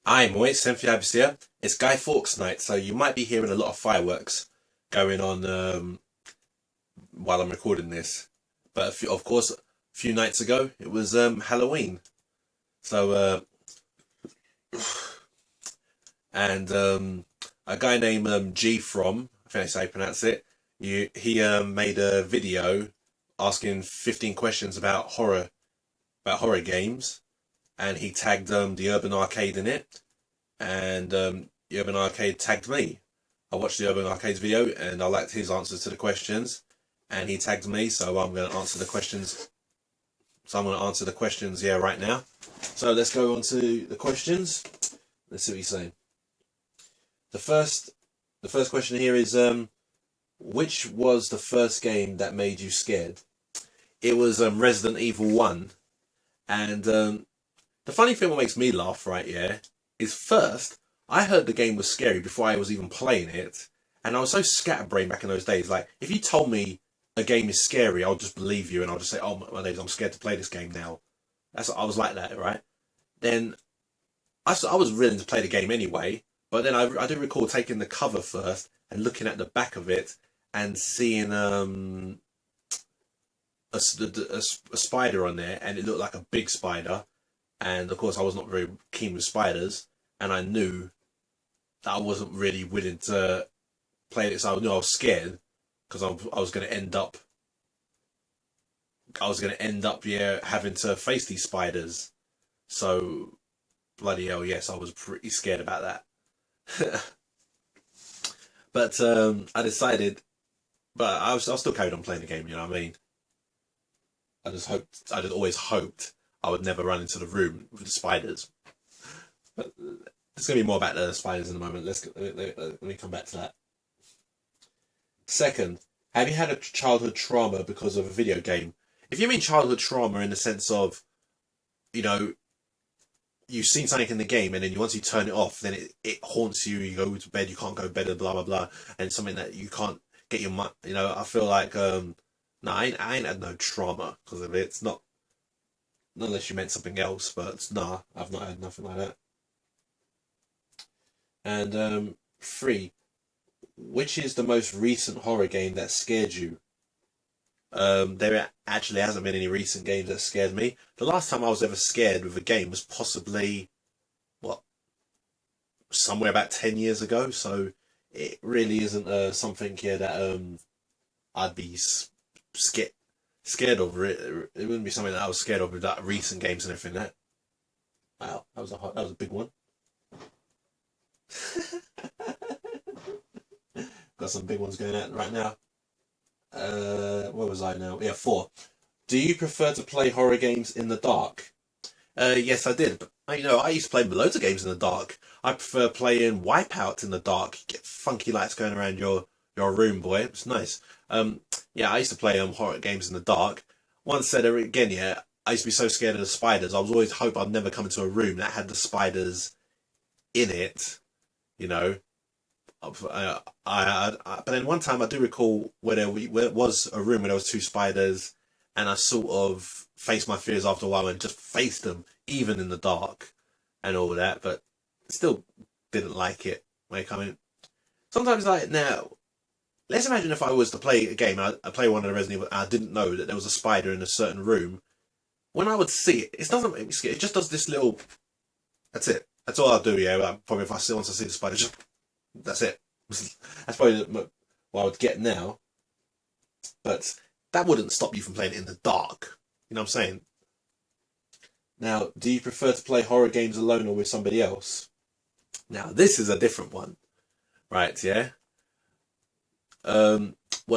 Hi, Moy, it's TEMPHUiBIS here. It's Guy Fawkes night, so you might be hearing a lot of fireworks going on while I'm recording this. But of course, a few nights ago, it was Halloween. So, and a guy named GFrom, I think that's how you pronounce it, he made a video asking 15 questions about horror games, and he tagged the Urban Arcade in it, and the Urban Arcade tagged me. I watched the Urban Arcade's video and I liked his answers to the questions, and he tagged me, so I'm going to answer the questions. So I'm going to answer the questions here right now. So let's go on to the questions. Let's see what he's saying. The first question here is which was the first game that made you scared? It was Resident Evil 1, and the funny thing what makes me laugh, right, yeah, is first, I heard the game was scary before I was even playing it, and I was so scatterbrained back in those days. Like, if you told me a game is scary, I'll just believe you, and I'll just say, oh, my days, I'm scared to play this game now. I was like that, right? Then, I was willing to play the game anyway, but then I do recall taking the cover first, and looking at the back of it, and seeing a spider on there, and it looked like a big spider. And of course, I was not very keen with spiders, and I knew that I wasn't really willing to play it. So I knew I was scared because I was going to end up, yeah, having to face these spiders. So bloody hell, yes, I was pretty scared about that. But I decided, but I still carried on playing the game. You know what I mean? I just always hoped I would never run into the room with the spiders. But there's going to be more about the spiders in a moment. Let me come back to that. Second, have you had a childhood trauma because of a video game? If you mean childhood trauma in the sense of, you know, you've seen something in the game and then once you turn it off, then it haunts you. You go to bed, you can't go to bed, blah blah blah, and it's something that you can't get your mind. You know, I feel like no, I ain't had no trauma because of it. It's not unless you meant something else, but nah, I've not had nothing like that. And three, which is the most recent horror game that scared you? There actually hasn't been any recent games that scared me. The last time I was ever scared with a game was possibly, what, somewhere about 10 years ago. So it really isn't something here that I'd be scared of. It wouldn't be something that I was scared of with that recent games and everything. That wow, that was a big one. Got some big ones going out right now. Where was I now? Yeah, four. Do you prefer to play horror games in the dark? Yes, I did. But I used to play loads of games in the dark. I prefer playing Wipeout in the dark. You get funky lights going around your room, boy. It's nice. Yeah, I used to play horror games in the dark. Once said again, yeah, I used to be so scared of the spiders. I was always hope I'd never come into a room that had the spiders in it. You know, but then one time I do recall where where it was a room where there was two spiders, and I sort of faced my fears after a while and just faced them even in the dark and all that, but still didn't like it. Like, I mean, sometimes like now, let's imagine if I was to play a game and I play one of the Resident Evil and I didn't know that there was a spider in a certain room. When I would see it, it doesn't make me scared. It just does this little. That's it. That's all I'll do. Yeah, like, probably if once I see the spider, just that's it. That's probably what I would get now. But that wouldn't stop you from playing it in the dark. You know what I'm saying? Now, do you prefer to play horror games alone or with somebody else? Now, this is a different one, right? Yeah. Well,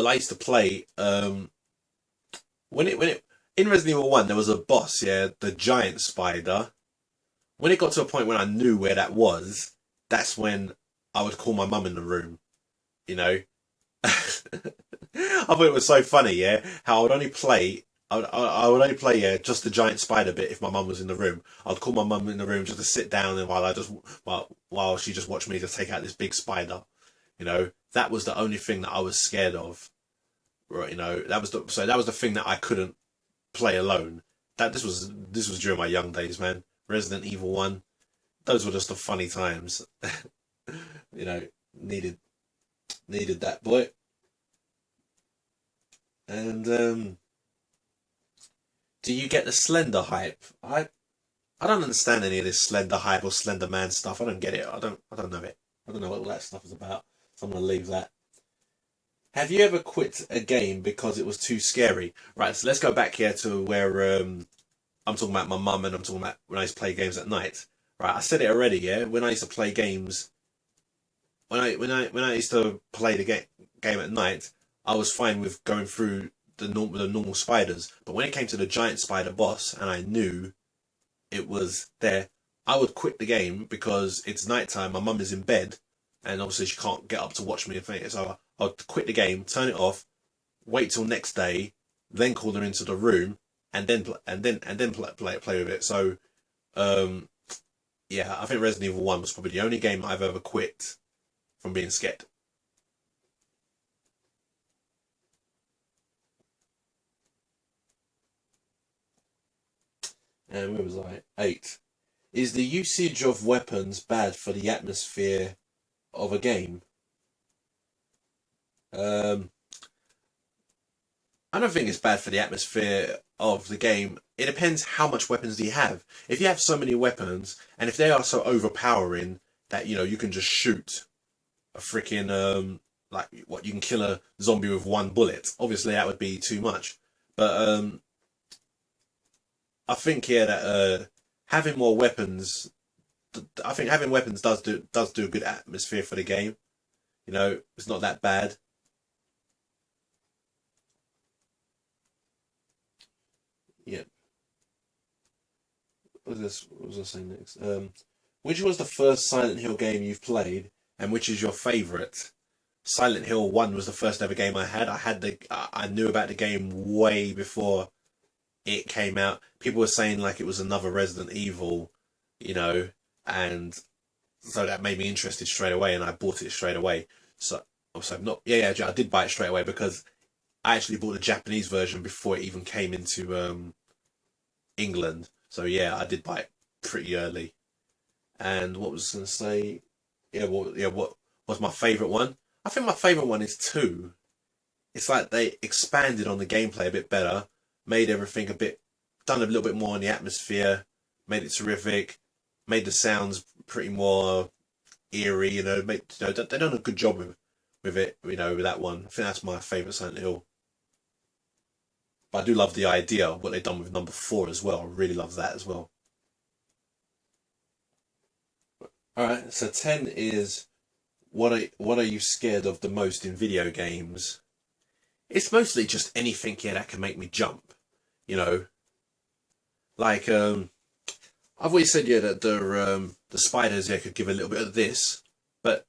I used to play when it in Resident Evil 1 there was a boss, yeah, the giant spider. When it got to a point when I knew where that was, that's when I would call my mum in the room. You know, I thought it was so funny, yeah, how I would only play. I would only play, yeah, just the giant spider bit if my mum was in the room. I'd call my mum in the room just to sit down and while she just watched me just take out this big spider. You know, that was the only thing that I was scared of. Right, you know, that was the thing that I couldn't play alone. This was during my young days, man. Resident Evil 1. those were just the funny times. You know, needed needed that boy. And do you get the Slender hype? I don't understand any of this Slender hype or Slender Man stuff. I don't get it. I don't know it. I don't know what all that stuff is about. So I'm gonna leave that. Have you ever quit a game because it was too scary? Right, so let's go back here to where I'm talking about my mum and I'm talking about when I used to play games at night. Right, I said it already, yeah. When I used to play games, when I used to play the game at night, I was fine with going through the normal spiders. But when it came to the giant spider boss, and I knew it was there, I would quit the game because it's nighttime. My mum is in bed, and obviously she can't get up to watch me. So I'd quit the game, turn it off, wait till next day, then call her into the room, and then play with it. So yeah, I think Resident Evil 1 was probably the only game I've ever quit from being scared. And where was I? 8. Is the usage of weapons bad for the atmosphere of a game? Um, I don't think it's bad for the atmosphere of the game. It depends how much weapons do you have. If you have so many weapons, and if they are so overpowering that you can just shoot a freaking like what you can kill a zombie with one bullet. Obviously, that would be too much. But I think yeah that having more weapons. I think having weapons does do a good atmosphere for the game. It's not that bad. Yeah. What was I saying next? Which was the first Silent Hill game you've played, and which is your favourite? Silent Hill 1 was the first ever game I had. I knew about the game way before it came out. People were saying like it was another Resident Evil, you know, and so that made me interested straight away, and I bought it straight away. So, also not yeah, I did buy it straight away because I actually bought the Japanese version before it even came into England. So yeah, I did buy it pretty early. And what was I going to say? What was my favourite one? I think my favourite one is 2. It's like they expanded on the gameplay a bit better, made everything done a little bit more in the atmosphere, made it terrific, made the sounds pretty more eerie. They done a good job with it. With that one, I think that's my favourite Silent Hill. But I do love the idea of what they've done with number 4 as well. I really love that as well. All right, so 10 is what are you scared of the most in video games? It's mostly just anything here that can make me jump. You know, like I've always said that the spiders could give a little bit of this, but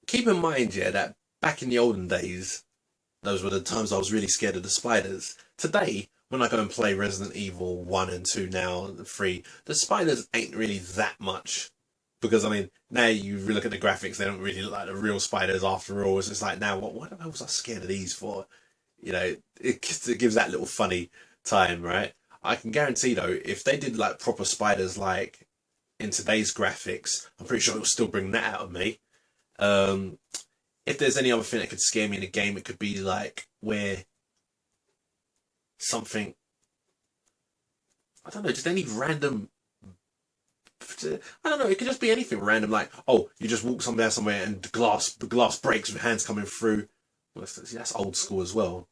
keep in mind that back in the olden days, those were the times I was really scared of the spiders. Today, when I go and play Resident Evil 1 and 2 now, and 3, the spiders ain't really that much. Because, I mean, now you look at the graphics, they don't really look like the real spiders after all. It's just like, now, what the hell was I scared of these for? It gives that little funny time, right? I can guarantee, though, if they did, like, proper spiders, like, in today's graphics, I'm pretty sure it will still bring that out of me. Um, if there's any other thing that could scare me in a game, it could be, like, where something, I don't know, just any random, I don't know, it could just be anything random, like, oh, you just walk somewhere and the glass breaks with hands coming through. Well, that's old school as well.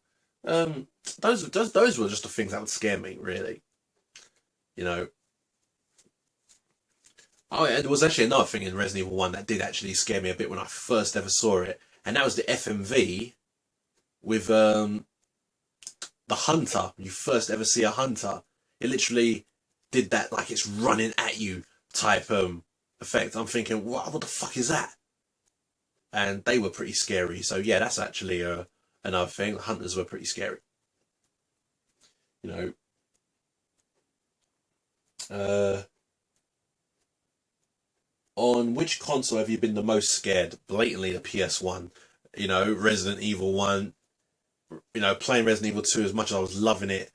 Um, those were just the things that would scare me, really. You know. Oh, yeah, there was actually another thing in Resident Evil 1 that did actually scare me a bit when I first ever saw it, and that was the FMV with the hunter. You first ever see a hunter. It literally did that like it's running at you type effect. I'm thinking, what the fuck is that? And they were pretty scary. So yeah, that's actually another thing. The hunters were pretty scary. You know. Uh, on which console have you been the most scared? Blatantly the PS1. Resident Evil 1. Playing Resident Evil 2 as much as I was loving it.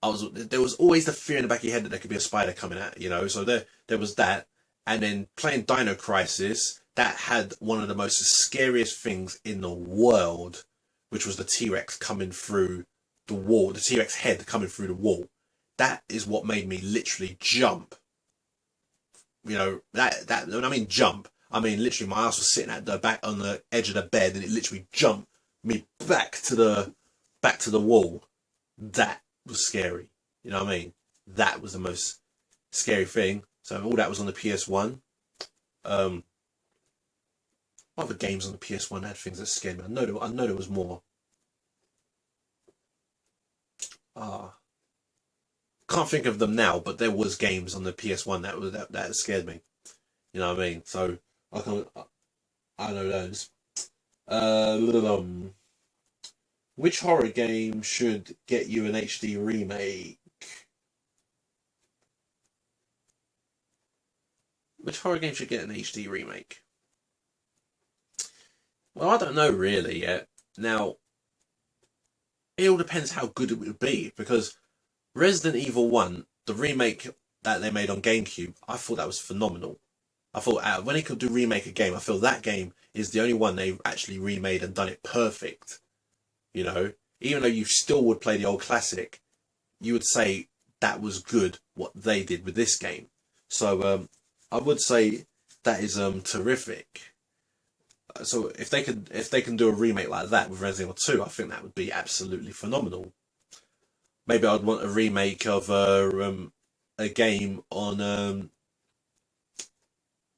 there was always the fear in the back of your head that there could be a spider coming at, you know. So there was that, and then playing Dino Crisis, that had one of the most scariest things in the world, which was the T-Rex coming through the wall, the T-Rex head coming through the wall. That is what made me literally jump. You know, that when I mean jump, I mean literally my ass was sitting at the back on the edge of the bed, and it literally jumped me back to the wall. That was scary. You know what I mean? That was the most scary thing. So all that was on the PS1. What other games on the PS1 had things that scared me? I know there was more. Can't think of them now, but there was games on the PS1 that scared me. You know what I mean? So I know those. Which horror game should get you an HD remake? Which horror game should get an HD remake? Well, I don't know really yet. Now, it all depends how good it would be, because Resident Evil 1, the remake that they made on GameCube, I thought that was phenomenal. I thought when they could remake a game, I feel that game is the only one they've actually remade and done it perfect. You know, even though you still would play the old classic, you would say that was good what they did with this game. So I would say that is terrific. So if they can do a remake like that with Resident Evil 2, I think that would be absolutely phenomenal. Maybe I'd want a remake of a game on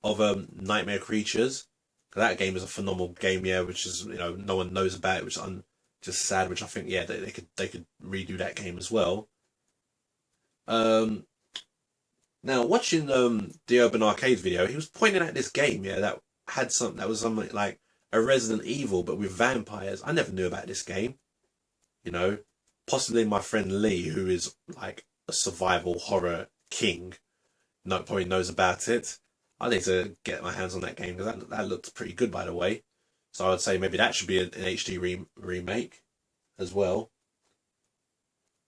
Nightmare Creatures. That game is a phenomenal game, yeah, which is, you know, no one knows about it, which I'm just sad. Which I think, yeah, they could redo that game as well. Now watching the Urban Arcade video, he was pointing at this game, yeah, that had something that was something like a Resident Evil but with vampires. I never knew about this game, you know. Possibly my friend Lee, who is like a survival horror king, probably knows about it. I need to get my hands on that game, because that looked pretty good, by the way. So I would say maybe that should be an HD remake as well.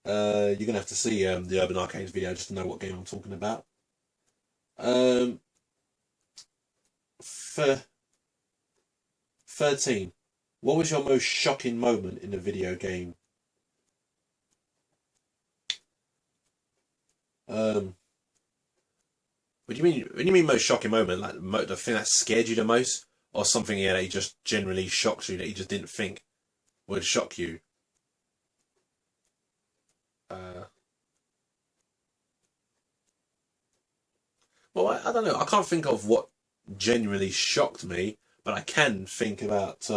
You're gonna have to see the Urban Arcades video just to know what game I'm talking about. For 13, what was your most shocking moment in a video game? What do you mean? When you mean most shocking moment, like the thing that scared you the most, or something, yeah, that just generally shocks you that you just didn't think would shock you? Uh, well, I don't know. I can't think of what genuinely shocked me, but I can think about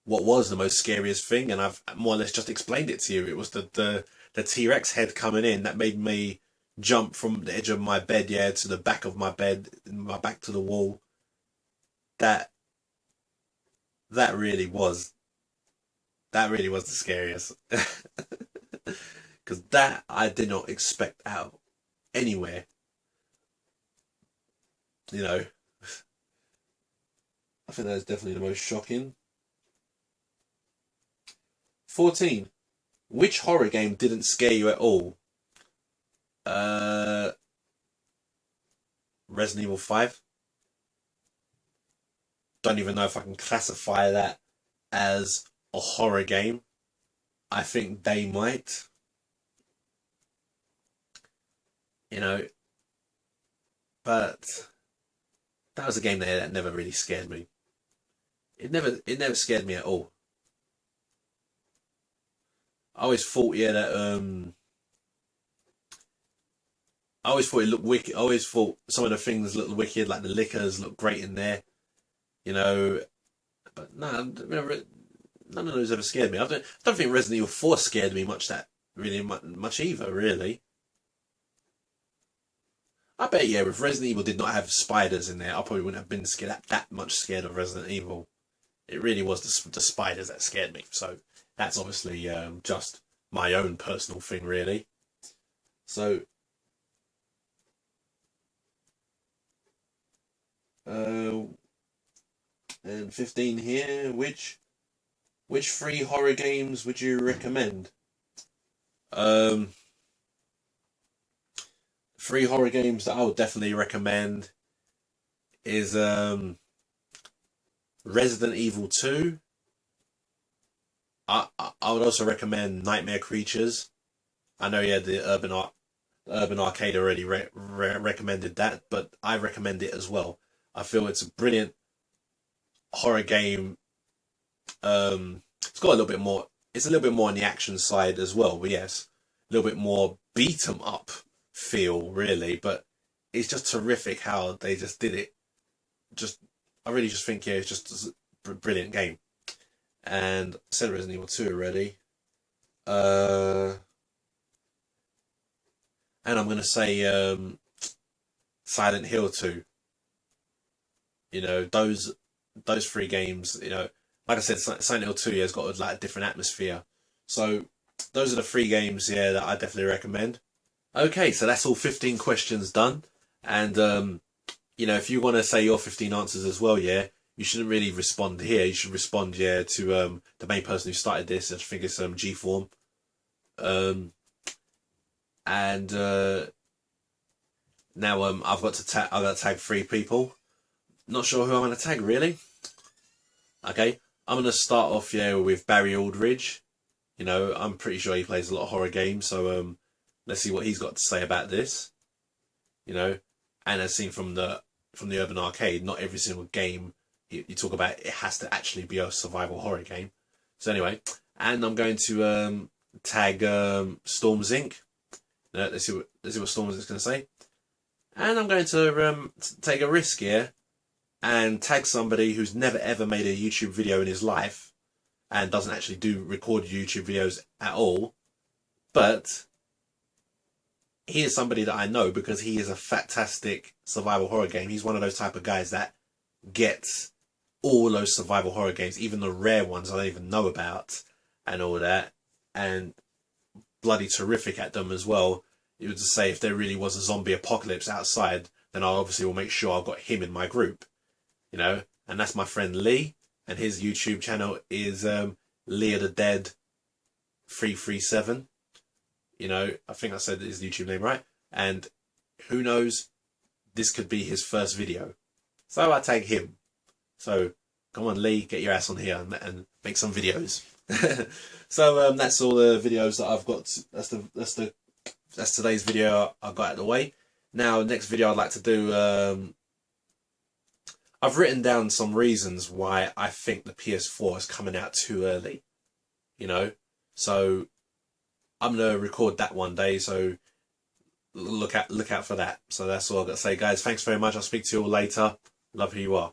what was the most scariest thing, and I've more or less just explained it to you. It was the T-Rex head coming in that made me jump from the edge of my bed, yeah, to the back of my bed, my back to the wall. That that really was that really was the scariest, because that I did not expect out anywhere. You know, I think that is definitely the most shocking. 14. Which horror game didn't scare you at all? Uh, Resident Evil 5. Don't even know if I can classify that as a horror game. I think they might. You know, but that was a game there that never really scared me. It never scared me at all. I always thought, yeah, that I always thought it looked wicked. I always thought some of the things looked wicked, like the liquors looked great in there, you know. But no, none of those ever scared me. I don't think Resident Evil 4 scared me much. That really much either. Really, I bet, yeah, if Resident Evil did not have spiders in there, I probably wouldn't have been scared that much scared of Resident Evil. It really was the spiders that scared me. So that's obviously just my own personal thing, really. So uh, and 15 here. Which three horror games would you recommend? Um, 3 horror games that I would definitely recommend is Resident Evil 2. I would also recommend Nightmare Creatures. I know, yeah, the Urban Arcade already recommended that, but I recommend it as well. I feel it's a brilliant horror game. It's got a little bit more. It's a little bit more on the action side as well. But yes, a little bit more beat 'em up feel, really. But it's just terrific how they just did it. Just, I really just think, yeah, it's just a brilliant game. And I said Resident Evil 2 already. Uh, and I'm gonna say Silent Hill 2. Those 3 games. Like I said, Silent Hill 2 has got like a different atmosphere. So those are the 3 games, yeah, that I definitely recommend. Okay, so that's all 15 questions done. And if you want to say your 15 answers as well, yeah, you shouldn't really respond here. You should respond, yeah, to the main person who started this. I think it's GFrom. Um, and now I've got to tag 3 people. Not sure who I'm going to tag really. Okay, I'm going to start off, yeah, with Barry Aldridge. I'm pretty sure he plays a lot of horror games, so let's see what he's got to say about this. And as seen from the Urban Arcade, not every single game you talk about it has to actually be a survival horror game. So anyway, and I'm going to tag Storms Inc. Let's see what Storms is going to say. And I'm going to take a risk here and tag somebody who's never ever made a YouTube video in his life and doesn't actually do record YouTube videos at all, but he is somebody that I know because he is a fantastic survival horror game. He's one of those type of guys that gets all those survival horror games, even the rare ones I don't even know about and all that, and bloody terrific at them as well. You would just say if there really was a zombie apocalypse outside, then I obviously will make sure I've got him in my group, and that's my friend Lee, and his YouTube channel is Lee of the Dead 337. I think I said his YouTube name right, and who knows, this could be his first video, so I tag him. So come on, Lee, get your ass on here and make some videos. So that's all the videos that I've got. That's today's video I've got out of the way. Now, next video I'd like to do. I've written down some reasons why I think the PS4 is coming out too early. So I'm gonna record that one day. So look out for that. So that's all I've got to say, guys. Thanks very much. I'll speak to you all later. Love who you are.